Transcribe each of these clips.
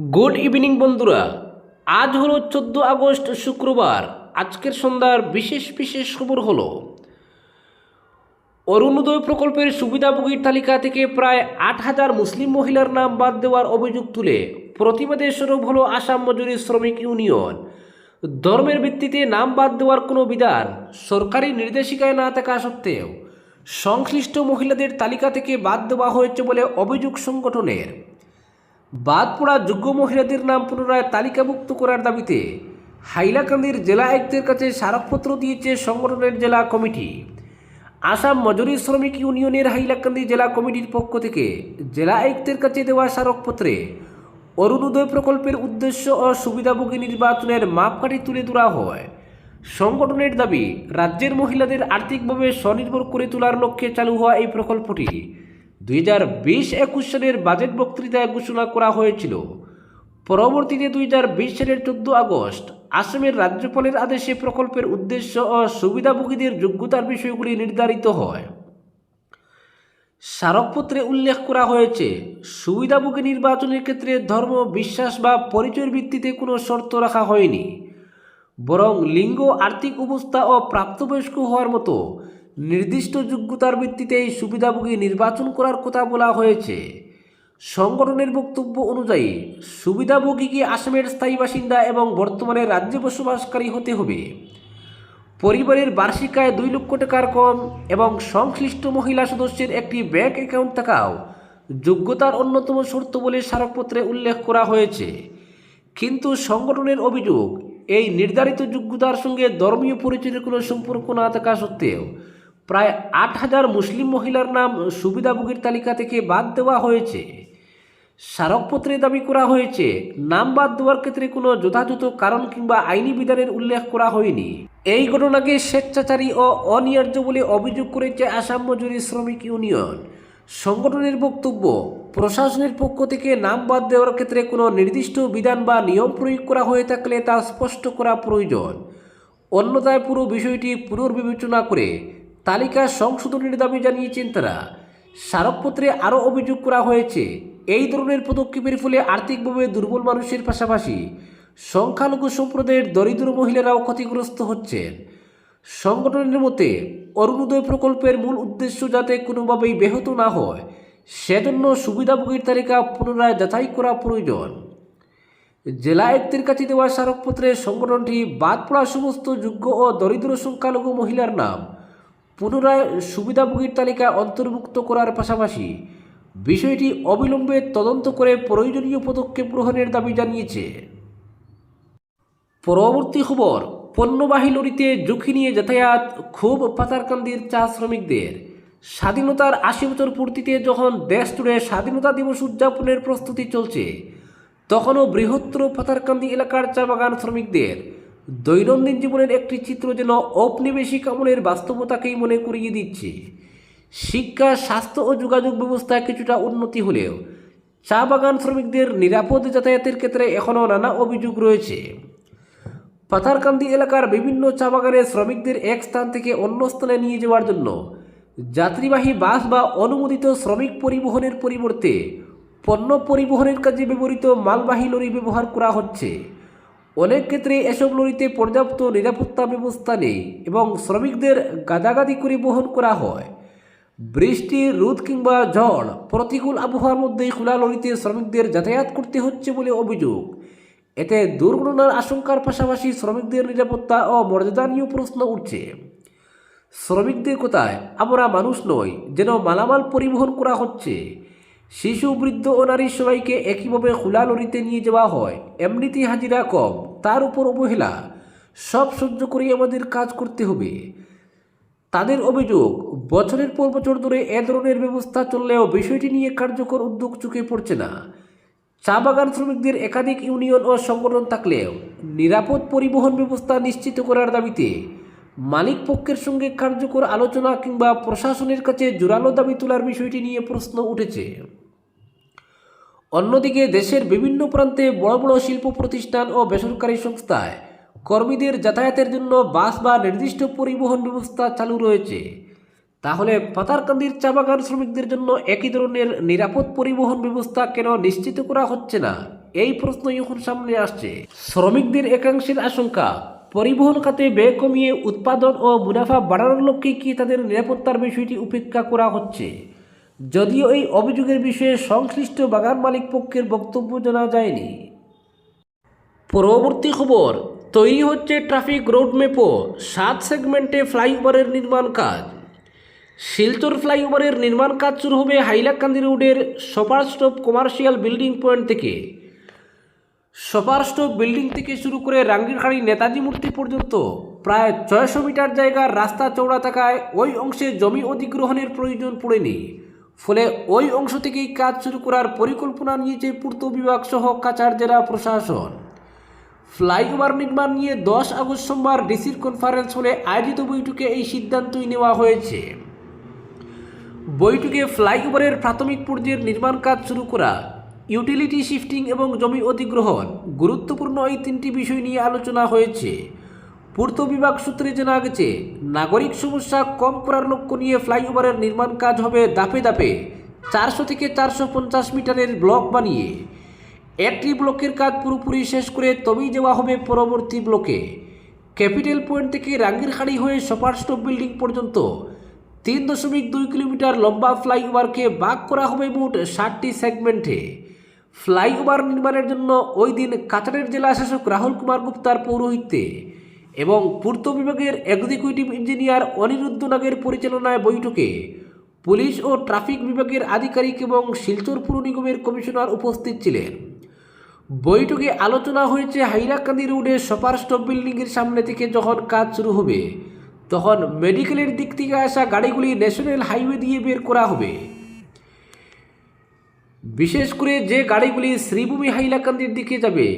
Good evening বন্ধুরা। আজ হলো 14 আগস্ট শুক্রবার। আজকের সন্ধ্যার বিশেষ বিশেষ খবর হলো অরুণোদয় প্রকল্পের সুবিধাভোগীর তালিকা থেকে প্রায় 8,000 মুসলিম মহিলার নাম বাদ দেওয়ার অভিযোগ তুলে প্রতিবাদে সরব হলো আসাম মজুরি শ্রমিক ইউনিয়ন। ধর্মের ভিত্তিতে নাম বাদ দেওয়ার কোনো বিধান সরকারি নির্দেশিকায় না থাকা সত্ত্বেও সংশ্লিষ্ট মহিলাদের তালিকা থেকে বাদ দেওয়া হয়েছে বলে অভিযোগ সংগঠনের। বাদ পড়া যোগ্য মহিলাদের নাম পুনরায় তালিকাভুক্ত করার দাবিতে হাইলাকান্দির জেলা আয়ুক্তের কাছে স্মারকপত্র দিয়েছে সংগঠনের জেলা কমিটি। আসাম মজুরি শ্রমিক ইউনিয়নের হাইলাকান্দি জেলা কমিটির পক্ষ থেকে জেলা আয়ুক্তের কাছে দেওয়া স্মারকপত্রে অরুণোদয় প্রকল্পের উদ্দেশ্য ও সুবিধাভোগী নির্বাচনের মাপকাঠি তুলে ধরা হয়। সংগঠনের দাবি, রাজ্যের মহিলাদের আর্থিকভাবে স্বনির্ভর করে তোলার লক্ষ্যে চালু হওয়া এই প্রকল্পটি 2020-21 সালের বাজেট বক্তৃতায় ঘোষণা করা হয়েছিল। পরবর্তীতে 2020 সালের 14 আগস্ট আসামের রাজ্যপালের আদেশে প্রকল্পের উদ্দেশ্য ও সুবিধাভোগীদের যোগ্যতার বিষয়গুলি নির্ধারিত হয়। স্মারকপত্রে উল্লেখ করা হয়েছে, সুবিধাভোগী নির্বাচনের ক্ষেত্রে ধর্ম, বিশ্বাস বা পরিচয়ের ভিত্তিতে কোনো শর্ত রাখা হয়নি, বরং লিঙ্গ, আর্থিক অবস্থা ও প্রাপ্তবয়স্ক হওয়ার মতো নির্দিষ্ট যোগ্যতার ভিত্তিতে এই সুবিধাভোগী নির্বাচন করার কথা বলা হয়েছে। সংগঠনের বক্তব্য অনুযায়ী সুবিধাভোগীকে আসামের স্থায়ী বাসিন্দা এবং বর্তমানে রাজ্যে বসবাসকারী হতে হবে, পরিবারের বার্ষিক আয় 2 লক্ষ টাকার কম এবং সংশ্লিষ্ট মহিলা সদস্যের একটি ব্যাংক অ্যাকাউন্ট থাকাও যোগ্যতার অন্যতম শর্ত বলে স্মারকপত্রে উল্লেখ করা হয়েছে। কিন্তু সংগঠনের অভিযোগ, এই নির্ধারিত যোগ্যতার সঙ্গে ধর্মীয় পরিচয়ের কোনো সম্পর্ক না থাকা সত্ত্বেও প্রায় 8,000 মুসলিম মহিলার নাম সুবিধাভোগীর তালিকা থেকে বাদ দেওয়া হয়েছে। স্মারকপত্রে দাবি করা হয়েছে, নাম বাদ দেওয়ার ক্ষেত্রে কোনো যথাযথ কারণ কিংবা আইনি বিধানের উল্লেখ করা হয়নি। এই ঘটনাকে স্বেচ্ছাচারী ও অনিবার্য বলে অভিযোগ করেছে আসাম মজুরি শ্রমিক ইউনিয়ন। সংগঠনের বক্তব্য, প্রশাসনের পক্ষ থেকে নাম বাদ দেওয়ার ক্ষেত্রে কোনো নির্দিষ্ট বিধান বা নিয়ম প্রয়োগ করা হয়ে থাকলে তা স্পষ্ট করা প্রয়োজন। অন্যথায় পুরো বিষয়টি পুনর্বিবেচনা করে তালিকা সংশোধনের দাবি জানিয়েছেন তারা। স্মারকপত্রে আরও অভিযোগ করা হয়েছে, এই ধরনের পদক্ষেপের ফলে আর্থিকভাবে দুর্বল মানুষের পাশাপাশি সংখ্যালঘু সম্প্রদায়ের দরিদ্র মহিলারাও ক্ষতিগ্রস্ত হচ্ছেন। সংগঠনের মতে, অরুণোদয় প্রকল্পের মূল উদ্দেশ্য যাতে কোনোভাবেই ব্যাহত না হয়, সেজন্য সুবিধাভোগীর তালিকা পুনরায় যাচাই করা প্রয়োজন। জেলা আয়ুক্তের কাছে দেওয়া স্মারকপত্রে সংগঠনটি বাদ পড়া সমস্ত যোগ্য ও দরিদ্র সংখ্যালঘু মহিলার নাম পুনরায় সুবিধাভোগীর তালিকায় অন্তর্ভুক্ত করার পাশাপাশি বিষয়টি অবিলম্বে তদন্ত করে প্রয়োজনীয় পদক্ষেপ গ্রহণের দাবি জানিয়েছে। পরবর্তী খবর, পণ্যবাহী লরিতে ঝুঁকি নিয়ে যাতায়াত, খুব পাতারকান্দির চা শ্রমিকদের। স্বাধীনতার 80 বছর পূর্তিতে যখন দেশ জুড়ে স্বাধীনতা দিবস উদযাপনের প্রস্তুতি চলছে, তখনও বৃহত্তর পাতারকান্দি এলাকার চা বাগান শ্রমিকদের দৈনন্দিন জীবনের একটি চিত্র যেন ঔপনিবেশিক আমলের বাস্তবতাকেই মনে করিয়ে দিচ্ছে। শিক্ষা, স্বাস্থ্য ও যোগাযোগ ব্যবস্থায় কিছুটা উন্নতি হলেও চা বাগান শ্রমিকদের নিরাপদ যাতায়াতের ক্ষেত্রে এখনও নানা অভিযোগ রয়েছে। পাথারকান্দি এলাকার বিভিন্ন চা বাগানের শ্রমিকদের এক স্থান থেকে অন্য স্থানে নিয়ে যাওয়ার জন্য যাত্রীবাহী বাস বা অনুমোদিত শ্রমিক পরিবহনের পরিবর্তে পণ্য পরিবহনের কাজে ব্যবহৃত মালবাহী লরি ব্যবহার করা হচ্ছে। অনেক ক্ষেত্রে এসব লরিতে পর্যাপ্ত নিরাপত্তা ব্যবস্থা নেই এবং শ্রমিকদের গাদাগাদি করে বহন করা হয়। বৃষ্টি, রোদ কিংবা ঝড়, প্রতিকূল আবহাওয়ার মধ্যেই খোলা লরিতে শ্রমিকদের যাতায়াত করতে হচ্ছে বলে অভিযোগ। এতে দুর্ঘটনার আশঙ্কার পাশাপাশি শ্রমিকদের নিরাপত্তা ও মর্যাদা নিয়েও প্রশ্ন উঠছে। শ্রমিকদের কথায়, আমরা মানুষ নই, যেন মালামাল পরিবহন করা হচ্ছে। শিশু, বৃদ্ধ ও নারী সবাইকে একইভাবে খোলা লরিতে নিয়ে যাওয়া হয়। এমনিতেই হাজিরা কম, তার উপর অবহেলা, সব সহ্য করে আমাদের কাজ করতে হবে। তাদের অভিযোগ, বছরের পর বছর ধরে এ ধরনের ব্যবস্থা চললেও বিষয়টি নিয়ে কার্যকর উদ্যোগ চোখে পড়ছে না। চা বাগান শ্রমিকদের একাধিক ইউনিয়ন ও সংগঠন থাকলেও নিরাপদ পরিবহন ব্যবস্থা নিশ্চিত করার দাবিতে মালিক পক্ষের সঙ্গে কার্যকর আলোচনা কিংবা প্রশাসনের কাছে জোরালো দাবি তোলার বিষয়টি নিয়ে প্রশ্ন উঠেছে। অন্যদিকে দেশের বিভিন্ন প্রান্তে বড় বড় শিল্প প্রতিষ্ঠান ও বেসরকারি সংস্থায় কর্মীদের যাতায়াতের জন্য বাস বা নির্দিষ্ট পরিবহন ব্যবস্থা চালু রয়েছে। তাহলে পাতারকান্দির চা বাগান শ্রমিকদের জন্য একই ধরনের নিরাপদ পরিবহন ব্যবস্থা কেন নিশ্চিত করা হচ্ছে না? এই প্রশ্নই এখন সামনে আসছে। শ্রমিকদের একাংশের আশঙ্কা, পরিবহন খাতে ব্যয় কমিয়ে উৎপাদন ও মুনাফা বাড়ানোর লক্ষ্যে কি তাদের নিরাপত্তার বিষয়টি উপেক্ষা করা হচ্ছে? যদিও এই অভিযোগের বিষয়ে সংশ্লিষ্ট বাগান মালিক পক্ষের বক্তব্য জানা যায়নি। পরবর্তী খবর, তৈরি হচ্ছে ট্রাফিক রোডম্যাপও, 7 সেগমেন্টে ফ্লাইওভারের নির্মাণ কাজ। শিলচর ফ্লাইওভারের নির্মাণ কাজ শুরু হবে হাইলাকান্দি রোডের super stop commercial building point থেকে। সুপার স্টপ বিল্ডিং থেকে শুরু করে রাঙ্গিরখাড়ি নেতাজি মূর্তি পর্যন্ত প্রায় 600 মিটার জায়গার রাস্তা চওড়া থাকায় ওই অংশে জমি অধিগ্রহণের প্রয়োজন পড়েনি। ফলে ওই অংশ থেকেই কাজ শুরু করার পরিকল্পনা নিয়েছে পূর্ত বিভাগ সহ কাছাড় জেলা প্রশাসন। ফ্লাইওভার নির্মাণ নিয়ে 10 আগস্ট সোমবার ডিসির কনফারেন্স হলে আয়োজিত বৈঠকে এই সিদ্ধান্তই নেওয়া হয়েছে। বৈঠকে ফ্লাইওভারের প্রাথমিক পর্যায়ের নির্মাণ কাজ শুরু করা, ইউটিলিটি শিফটিং এবং জমি অধিগ্রহণ গুরুত্বপূর্ণ এই 3টি বিষয় নিয়ে আলোচনা হয়েছে। পূর্ত বিভাগ সূত্রে জানা গেছে, নাগরিক সমস্যা কম করার লক্ষ্য নিয়ে ফ্লাইওভারের নির্মাণ কাজ হবে ধাপে ধাপে 400 থেকে 450 মিটারের ব্লক বানিয়ে। একটি ব্লকের কাজ পুরোপুরি শেষ করে তবেই যাওয়া হবে পরবর্তী ব্লকে। ক্যাপিটাল পয়েন্ট থেকে রাঙ্গিরখাড়ি হয়ে সুপার স্টপ বিল্ডিং পর্যন্ত 3.2 কিলোমিটার লম্বা ফ্লাইওভারকে ভাগ করা হবে মোট 60টি সেগমেন্টে। ফ্লাইওভার নির্মাণের জন্য ওই দিন কাছাড়ের জেলা শাসক রাহুল কুমার গুপ্তার পৌরোহিত্যে এবং পূর্ত বিভাগের এক্সিকিউটিভ ইঞ্জিনিয়ার অনিরুদ্ধ নাগের পরিচালনায় বৈঠকে পুলিশ ও ট্রাফিক বিভাগের আধিকারিক এবং শিলচর পুর নিগমের কমিশনার উপস্থিত ছিলেন। বৈঠকে আলোচনা হয়েছে হাইলাকান্দি রোডে সুপার স্টপ বিল্ডিংয়ের সামনে থেকে যখন কাজ শুরু হবে তখন মেডিকেলের দিক থেকে আসা গাড়িগুলি ন্যাশনাল হাইওয়ে দিয়ে বের করা হবে। বিশেষ করে যে গাড়িগুলি শ্রীভূমি হাইলাকান্দির দিকে যাবে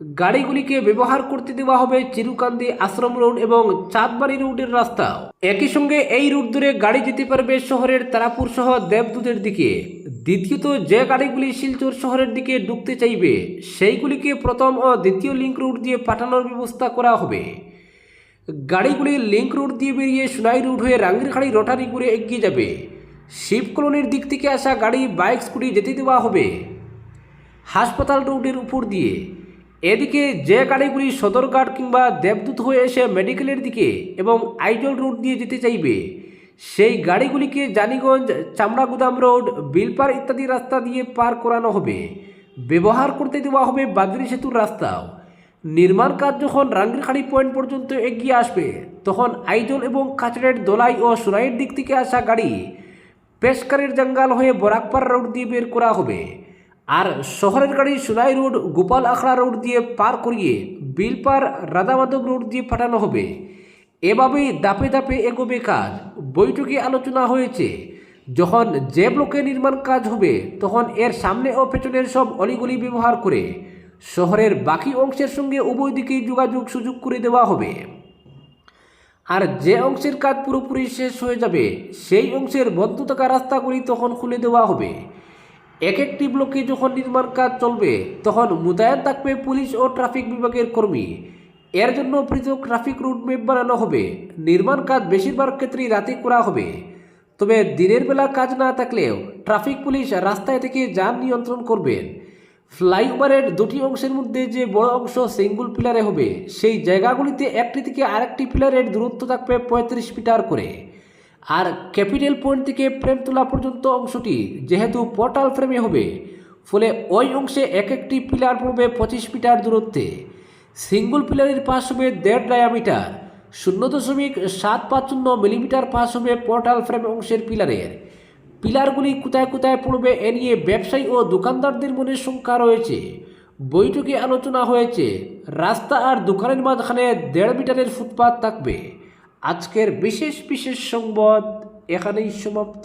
গাড়িগুলিকে ব্যবহার করতে দেওয়া হবে চিরুকান্দি আশ্রম রোড এবং চাঁদবাড়ি রোডের রাস্তা। একই সঙ্গে এই রুট ধরে গাড়ি যেতে পারবে শহরের তারাপুর সহ দেবদূতের দিকে। দ্বিতীয়ত, যে গাড়িগুলি শিলচর শহরের দিকে ঢুকতে চাইবে সেইগুলিকে প্রথম ও দ্বিতীয় লিঙ্ক রুট দিয়ে পাঠানোর ব্যবস্থা করা হবে। গাড়িগুলি লিঙ্ক রুট দিয়ে বেরিয়ে সোনাই রুট হয়ে রাঙ্গিরখাড়ি রোটারি ঘুরে এগিয়ে যাবে। শিব কলোনির দিক থেকে আসা গাড়ি, বাইক, স্কুটি যেতে দেওয়া হবে হাসপাতাল রোডের উপর দিয়ে। এদিকে যে গাড়িগুলি সদরঘাট কিংবা দেবদূত হয়ে এসে মেডিকেলের দিকে এবং আইজল রোড দিয়ে যেতে চাইবে সেই গাড়িগুলিকে জানিগঞ্জ, চামড়াগুদাম রোড, বিলপার ইত্যাদি রাস্তা দিয়ে পার করানো হবে। ব্যবহার করতে দেওয়া হবে বাগরি সেতুর রাস্তাও। নির্মাণ কাজ যখন রাঙ্গিরখাড়ি পয়েন্ট পর্যন্ত এগিয়ে আসবে তখন আইজল এবং কাছাড়ের দোলাই ও সুরাইয়ের দিক থেকে আসা গাড়ি পেশকারের জঙ্গাল হয়ে বরাকপাড়া রোড দিয়ে বের করা হবে। আর শহরের গাড়ি সুনাই রোড, গোপাল আখড়া রোড দিয়ে পার করিয়ে বিলপার, রাধামাধব রোড দিয়ে পাঠানো হবে। এভাবেই ধাপে ধাপে এগোবে কাজ। বৈঠকে আলোচনা হয়েছে, যখন যে ব্লকে নির্মাণ কাজ হবে তখন এর সামনে ও পেছনের সব অলিগলি ব্যবহার করে শহরের বাকি অংশের সঙ্গে উভয় দিকেই যোগাযোগ সুযোগ করে দেওয়া হবে। আর যে অংশের কাজ পুরোপুরি শেষ হয়ে যাবে সেই অংশের বন্ধ থাকা রাস্তাগুলি তখন খুলে দেওয়া হবে। এক একটি ব্লকে যখন নির্মাণ কাজ চলবে তখন মোতায়েন থাকবে পুলিশ ও ট্রাফিক বিভাগের কর্মী। এর জন্য পৃথক ট্রাফিক রুট ম্যাপ বানানো হবে। নির্মাণ কাজ বেশিরভাগ ক্ষেত্রেই রাতে করা হবে, তবে দিনের বেলা কাজ না থাকলেও ট্রাফিক পুলিশ রাস্তায় থেকে যান নিয়ন্ত্রণ করবেন। ফ্লাইওভারের 2টি অংশের মধ্যে যে বড় অংশ সিঙ্গল পিলারে হবে সেই জায়গাগুলিতে একটি থেকে আরেকটি পিলারের দূরত্ব থাকবে 35 মিটার করে। আর ক্যাপিটাল পয়েন্ট থেকে প্রেমতলা পর্যন্ত অংশটি যেহেতু পোর্টাল ফ্রেমে হবে ফলে ওই অংশে এক একটি পিলার পড়বে 25 মিটার দূরত্বে। সিঙ্গল পিলারের পাশ হবে 1.5 ডায়ামিটার, 0.750 মিলিমিটার পাশ হবে পোর্টাল ফ্রেম অংশের পিলারের। পিলারগুলি কোথায় কোথায় পড়বে এ নিয়ে ব্যবসায়ী ও দোকানদারদের মনে শঙ্কা রয়েছে। বৈঠকে আলোচনা হয়েছে রাস্তা আর দোকানের মাঝখানে 1.5 মিটারের ফুটপাত থাকবে। আজকের বিশেষ সংবাদ এখানেই সমাপ্ত।